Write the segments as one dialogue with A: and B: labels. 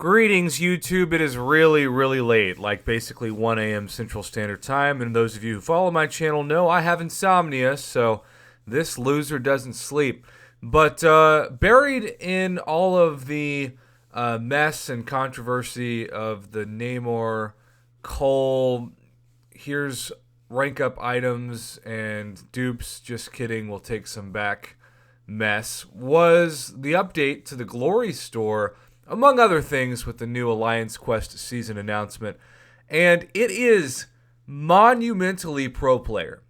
A: Greetings, YouTube. It is really, really late, like basically 1 a.m. Central Standard Time. And those of you who follow my channel know I have insomnia, so this loser doesn't sleep. But buried in all of the mess and controversy of the Namor, Cole, here's rank up items and dupes, just kidding, we'll take some back mess, was the update to the Glory store, among other things, with the new Alliance Quest season announcement. And it is monumentally pro player.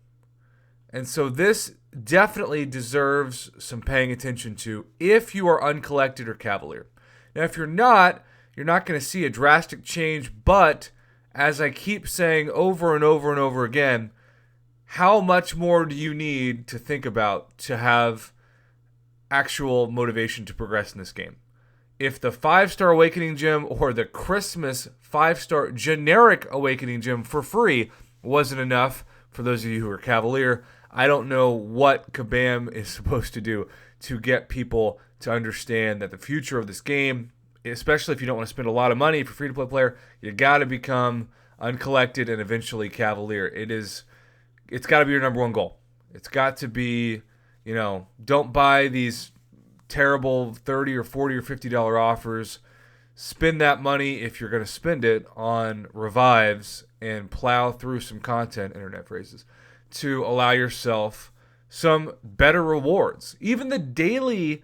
A: And so this definitely deserves some paying attention to if you are Uncollected or Cavalier. Now, if you're not going to see a drastic change, but as I keep saying over and over and over again, how much more do you need to think about to have actual motivation to progress in this game? If the 5-star Awakening Gem or the Christmas 5-star generic Awakening Gem for free wasn't enough for those of you who are Cavalier, I don't know what Kabam is supposed to do to get people to understand that the future of this game, especially if you don't want to spend a lot of money for free-to-play player, you got to become Uncollected and eventually Cavalier. It's got to be your number one goal. It's got to be, don't buy these terrible $30 or $40 or $50 offers. Spend that money, if you're going to spend it, on revives and plow through some content, internet phrases, to allow yourself some better rewards. Even the daily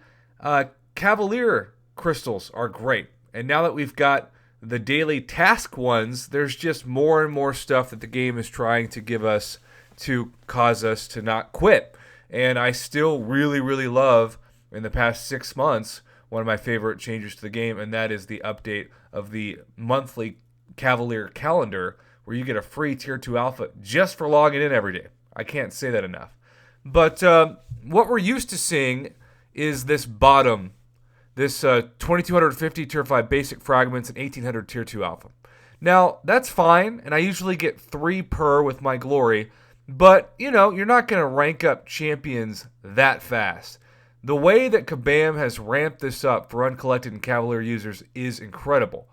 A: Cavalier crystals are great. And now that we've got the daily task ones, there's just more and more stuff that the game is trying to give us to cause us to not quit. And I still really, really love, in the past 6 months, one of my favorite changes to the game, and that is the update of the monthly Cavalier calendar, where you get a free Tier 2 Alpha just for logging in every day. I can't say that enough. But what we're used to seeing is this bottom, this 2250 Tier 5 basic fragments and 1800 Tier 2 Alpha. Now, that's fine, and I usually get 3 per with my Glory, but, you're not going to rank up champions that fast. The way that Kabam has ramped this up for Uncollected and Cavalier users is incredible,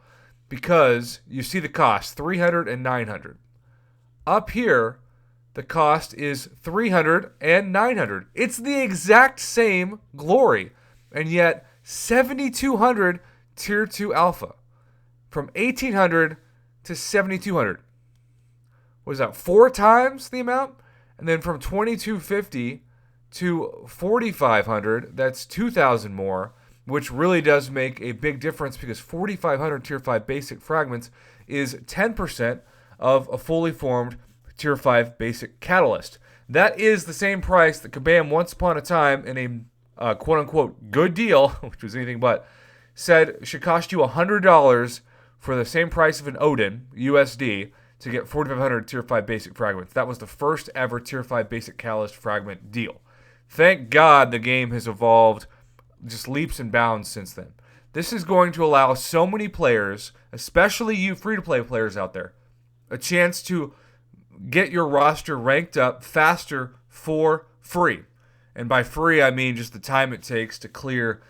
A: because you see the cost, 300 and 900. Up here, the cost is 300 and 900. It's the exact same Glory, and yet 7,200 Tier 2 Alpha. From 1,800 to 7,200. What is that, 4 times the amount? And then from 2,250 to 4,500, that's 2,000 more, which really does make a big difference, because 4,500 Tier 5 basic fragments is 10% of a fully formed Tier 5 basic catalyst. That is the same price that Kabam once upon a time, in a quote-unquote good deal, which was anything but, said should cost you $100 for the same price of an Odin, USD, to get 4,500 Tier 5 basic fragments. That was the first ever Tier 5 basic catalyst fragment deal. Thank God the game has evolved just leaps and bounds since then. This is going to allow so many players, especially you free-to-play players out there, a chance to get your roster ranked up faster for free. And by free, I mean just the time it takes to clear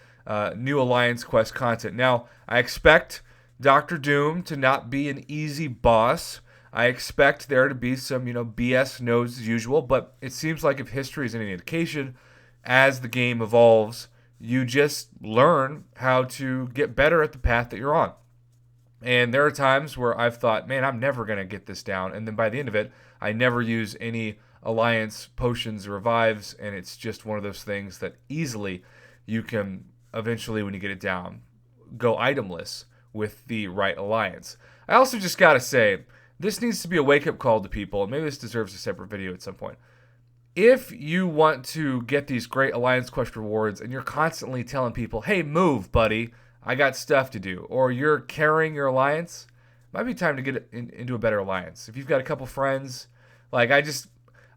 A: new Alliance Quest content. Now, I expect Dr. Doom to not be an easy boss. I expect there to be some, BS nodes as usual, but it seems like, if history is any indication, as the game evolves, you just learn how to get better at the path that you're on. And there are times where I've thought, man, I'm never going to get this down. And then by the end of it, I never use any Alliance potions or revives, and it's just one of those things that easily you can eventually, when you get it down, go itemless with the right Alliance. I also just got to say, this needs to be a wake-up call to people, and maybe this deserves a separate video at some point. If you want to get these great Alliance Quest rewards, and you're constantly telling people, hey, move, buddy, I got stuff to do, or you're carrying your Alliance, it might be time to get into a better Alliance. If you've got a couple friends, like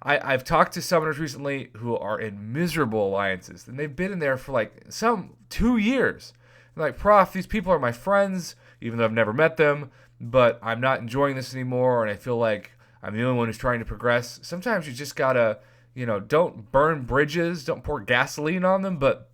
A: I've talked to summoners recently who are in miserable alliances, and they've been in there for like some 2 years. I'm like, Prof, these people are my friends, even though I've never met them, but I'm not enjoying this anymore, and I feel like I'm the only one who's trying to progress. Sometimes you just gotta, don't burn bridges, don't pour gasoline on them, but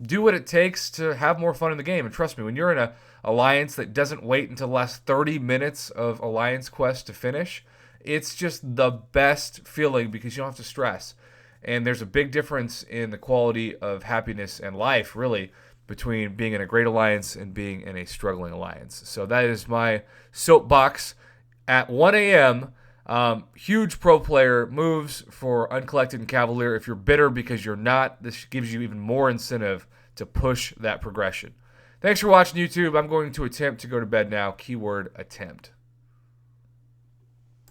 A: do what it takes to have more fun in the game. And trust me, when you're in a alliance that doesn't wait until the last 30 minutes of Alliance Quest to finish, it's just the best feeling because you don't have to stress. And there's a big difference in the quality of happiness and life, really, between being in a great alliance and being in a struggling alliance. So that is my soapbox at 1 a.m. Huge pro player moves for Uncollected and Cavalier. If you're bitter because you're not, this gives you even more incentive to push that progression. Thanks for watching, YouTube. I'm going to attempt to go to bed now. Keyword attempt.